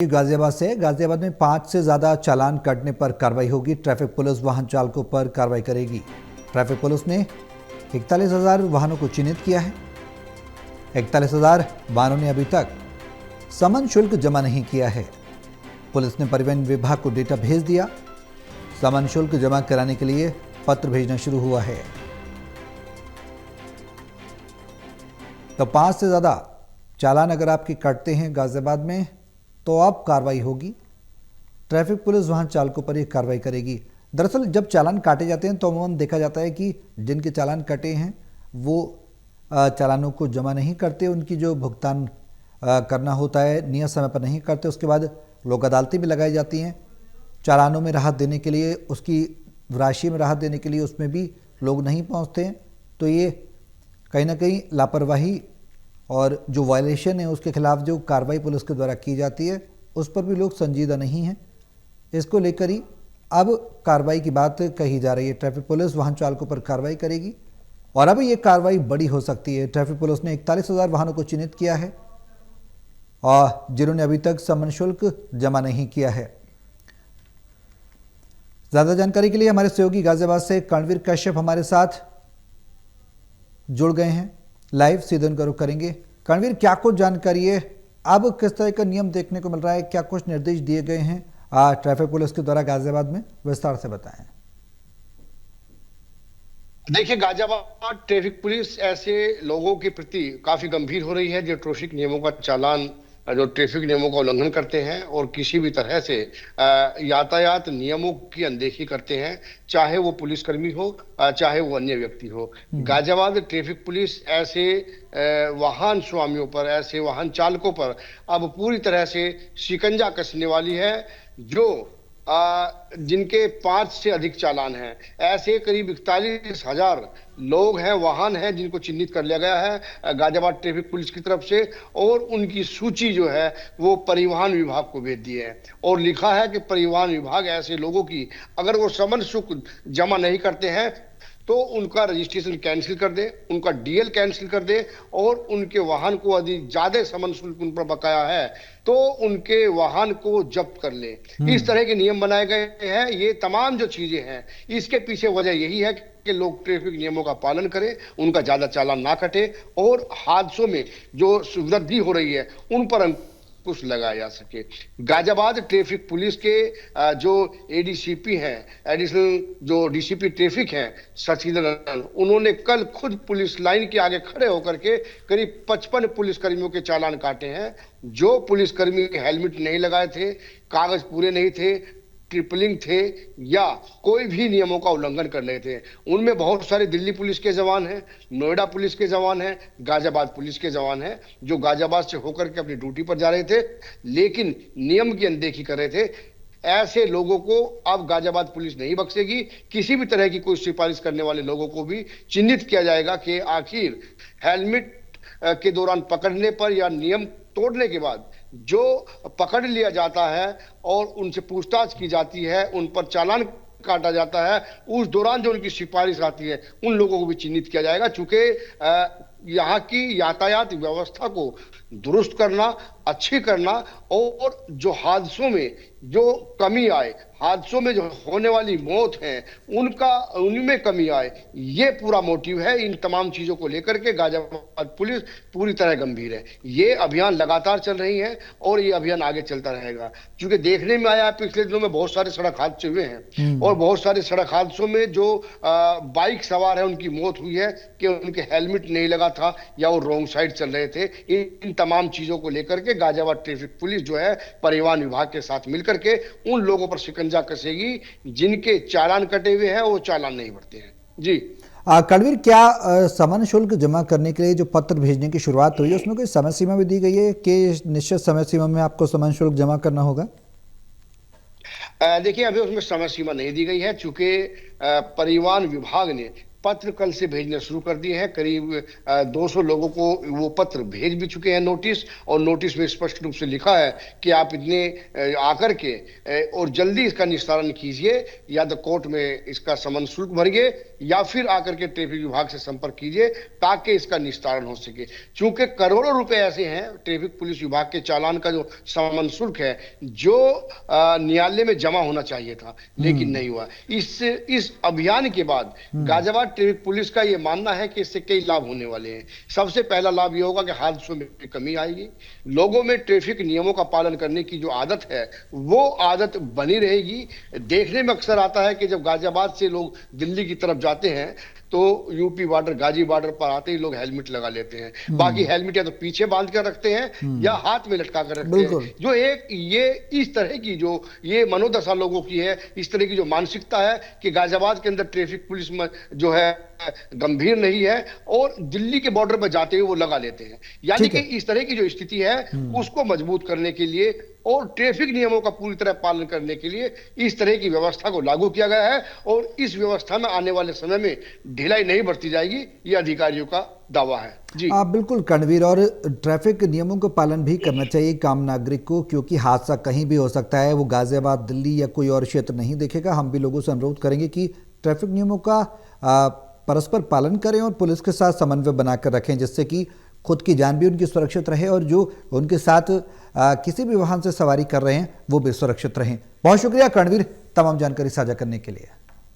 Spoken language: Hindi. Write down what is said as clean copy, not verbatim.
गाजियाबाद से गाजियाबाद में 5 से ज्यादा चालान कटने पर कार्रवाई होगी। ट्रैफिक पुलिस वाहन चालकों पर कार्रवाई करेगी। ट्रैफिक पुलिस ने 41,000 वाहनों को चिन्हित किया है। 41,000 वाहनों ने अभी तक समन शुल्क जमा नहीं किया है। पुलिस ने परिवहन विभाग को डेटा भेज दिया। समन शुल्क जमा कराने के लिए पत्र भेजना शुरू हुआ है। तो 5 से ज्यादा चालान अगर आपके कटते हैं गाजियाबाद में तो अब कार्रवाई होगी। ट्रैफिक पुलिस वाहन चालकों पर यह कार्रवाई करेगी। दरअसल जब चालान काटे जाते हैं तो अमूमन देखा जाता है कि जिनके चालान कटे हैं वो चालानों को जमा नहीं करते, उनकी जो भुगतान करना होता है नियत समय पर नहीं करते। उसके बाद लोक अदालतें भी लगाई जाती हैं चालानों में राहत देने के लिए, उसकी राशि में राहत देने के लिए, उसमें भी लोग नहीं पहुँचते हैं। तो ये कहीं ना कहीं लापरवाही और जो वायलेशन है उसके खिलाफ जो कार्रवाई पुलिस के द्वारा की जाती है उस पर भी लोग संजीदा नहीं हैं। इसको लेकर ही अब कार्रवाई की बात कही जा रही है। ट्रैफिक पुलिस वाहन चालकों पर कार्रवाई करेगी और अब ये कार्रवाई बड़ी हो सकती है। ट्रैफिक पुलिस ने 41,000 वाहनों को चिन्हित किया है और जिन्होंने अभी तक समन शुल्क जमा नहीं किया है। ज्यादा जानकारी के लिए हमारे सहयोगी गाजियाबाद से कर्णवीर कश्यप हमारे साथ जुड़ गए हैं। लाइव सीधे उनका रुख करेंगे। कर्णवीर, क्या कुछ जानकारी है, अब किस तरह का नियम देखने को मिल रहा है, क्या कुछ निर्देश दिए गए हैं ट्रैफिक पुलिस के द्वारा गाजियाबाद में, विस्तार से बताएं। देखिए, गाजियाबाद ट्रैफिक पुलिस ऐसे लोगों के प्रति काफी गंभीर हो रही है जो ट्रैफिक नियमों का चालान, जो ट्रैफिक नियमों का उल्लंघन करते हैं और किसी भी तरह से यातायात नियमों की अनदेखी करते हैं, चाहे वो पुलिसकर्मी हो चाहे वो अन्य व्यक्ति हो। गाजियाबाद ट्रैफिक पुलिस ऐसे वाहन स्वामियों पर, ऐसे वाहन चालकों पर अब पूरी तरह से शिकंजा कसने वाली है जो जिनके 5 से अधिक चालान हैं। ऐसे करीब 41,000 लोग हैं, वाहन हैं जिनको चिन्हित कर लिया गया है गाजियाबाद ट्रैफिक पुलिस की तरफ से और उनकी सूची जो है वो परिवहन विभाग को भेज दी है और लिखा है कि परिवहन विभाग ऐसे लोगों की अगर वो समन शुल्क जमा नहीं करते हैं तो उनका रजिस्ट्रेशन कैंसिल कर दे, उनका डीएल कैंसिल कर दे और उनके वाहन को यदि ज्यादा समन शुल्क उन पर बकाया है तो उनके वाहन को जब्त कर ले। इस तरह के नियम बनाए गए हैं। ये तमाम जो चीजें हैं इसके पीछे वजह यही है कि लोग ट्रैफिक नियमों का पालन करें, उनका ज्यादा चालान ना कटे और हादसों में जो वृद्धि हो रही है उन पर कुछ लगाया जा सके। गाजियाबाद ट्रैफिक पुलिस के जो एडीसीपी हैं, एडिशनल जो डीसीपी ट्रैफिक हैं शशिधर, उन्होंने कल खुद पुलिस लाइन के आगे खड़े होकर के करीब 55 पुलिसकर्मियों के चालान काटे हैं। जो पुलिसकर्मी हेलमेट नहीं लगाए थे, कागज पूरे नहीं थे, ट्रिपलिंग थे या कोई भी नियमों का उल्लंघन कर रहे थे, उनमें बहुत सारे दिल्ली पुलिस के जवान हैं, नोएडा पुलिस के जवान हैं, गाजियाबाद पुलिस के जवान हैं जो गाजियाबाद से होकर के अपनी ड्यूटी पर जा रहे थे लेकिन नियम की अनदेखी कर रहे थे। ऐसे लोगों को अब गाजियाबाद पुलिस नहीं बख्शेगी। किसी भी तरह की कोई सिफारिश करने वाले लोगों को भी चिन्हित किया जाएगा कि आखिर हेलमेट के दौरान पकड़ने पर या नियम तोड़ने के बाद जो पकड़ लिया जाता है और उनसे पूछताछ की जाती है, उन पर चालान काटा जाता है, उस दौरान जो उनकी सिफारिश आती है उन लोगों को भी चिन्हित किया जाएगा। चूंकि यहाँ की यातायात व्यवस्था को दुरुस्त करना, अच्छी करना और जो हादसों में जो कमी आए, हादसों में जो होने वाली मौत है उनमें कमी आए, ये पूरा मोटिव है। इन तमाम चीजों को लेकर के गाजियाबाद पुलिस पूरी तरह गंभीर है। ये अभियान लगातार चल रही है और ये अभियान आगे चलता रहेगा। क्योंकि देखने में आया है पिछले दिनों में बहुत सारे सड़क हादसे हुए हैं और बहुत सारे सड़क हादसों में जो बाइक सवार है उनकी मौत हुई है कि उनके हेलमेट नहीं लगा था या वो रॉन्ग साइड चल रहे थे। इन तमाम चीजों को लेकर के गाजियाबाद ट्रैफिक पुलिस जो है परिवहन विभाग के साथ मिलकर के उन लोगों पर शिकंजा कसेगी जिनके चालान कटे हुए हैं, वो चालान नहीं भरते हैं। जी कर्णवीर, क्या समन शुल्क जमा करने के लिए जो पत्र भेजने की शुरुआत हुई है उसमें कोई समय सीमा भी दी गई है कि निश्चित समय सीमा में आपको समन शुल्क जमा करना होगा? देखिए, अभी उसमें समय सीमा नहीं दी गई है। चूंकि परिवहन विभाग ने पत्र कल से भेजने शुरू कर दिए हैं। करीब 200 लोगों को वो पत्र भेज भी चुके हैं, नोटिस। और नोटिस में स्पष्ट रूप से लिखा है कि आप इतने आकर के और जल्दी इसका निस्तारण कीजिए, या तो कोर्ट में इसका समन शुल्क भरिए या फिर आकर के ट्रैफिक विभाग से संपर्क कीजिए ताकि इसका निस्तारण हो सके। चूंकि करोड़ों रुपए ऐसे हैं, ट्रैफिक पुलिस विभाग के चालान का जो समन शुल्क है जो न्यायालय में जमा होना चाहिए था लेकिन नहीं हुआ। इस अभियान के बाद गाजियाबाद ट्रैफिक पुलिस का यह मानना है कि इससे कई लाभ होने वाले हैं। सबसे पहला लाभ यह होगा कि हादसों में कमी आएगी, लोगों में ट्रैफिक नियमों का पालन करने की जो आदत है वो आदत बनी रहेगी। देखने में अक्सर आता है कि जब गाजियाबाद से लोग दिल्ली की तरफ जाते हैं तो यूपी बॉर्डर, गाजी बॉर्डर पर आते ही लोग हेलमेट लगा लेते हैं। बाकी हेलमेट या तो पीछे बांध कर रखते हैं या हाथ में लटका कर रखते हैं। जो एक ये इस तरह की जो ये मनोदशा लोगों की है, इस तरह की जो मानसिकता है कि गाजियाबाद के अंदर ट्रैफिक पुलिस में जो है गंभीर नहीं है और दिल्ली के बॉर्डर पर जाते हुए वो लगा लेते हैं। यानी कि इस तरह की जो स्थिति है उसको मजबूत करने के लिए और ट्रैफिक नियमों का पूरी तरह पालन करने के लिए इस तरह की व्यवस्था को लागू किया गया है और इस व्यवस्था में आने वाले समय में ढिलाई नहीं बरती जाएगी, ये अधिकारियों का दावा है। जी बिल्कुल कर्णवीर, और ट्रैफिक नियमों का पालन भी करना चाहिए काम नागरिक को, क्योंकि हादसा कहीं भी हो सकता है। वो गाजियाबाद, दिल्ली या कोई और क्षेत्र नहीं देखेगा। हम भी लोगों से अनुरोध करेंगे कि ट्रैफिक नियमों का परस्पर पालन करें और पुलिस के साथ समन्वय बनाकर रखें, जिससे कि खुद की जान भी उनकी सुरक्षित रहे और जो उनके साथ किसी भी वाहन से सवारी कर रहे हैं वो भी सुरक्षित रहें। बहुत शुक्रिया कर्णवीर तमाम जानकारी साझा करने के लिए।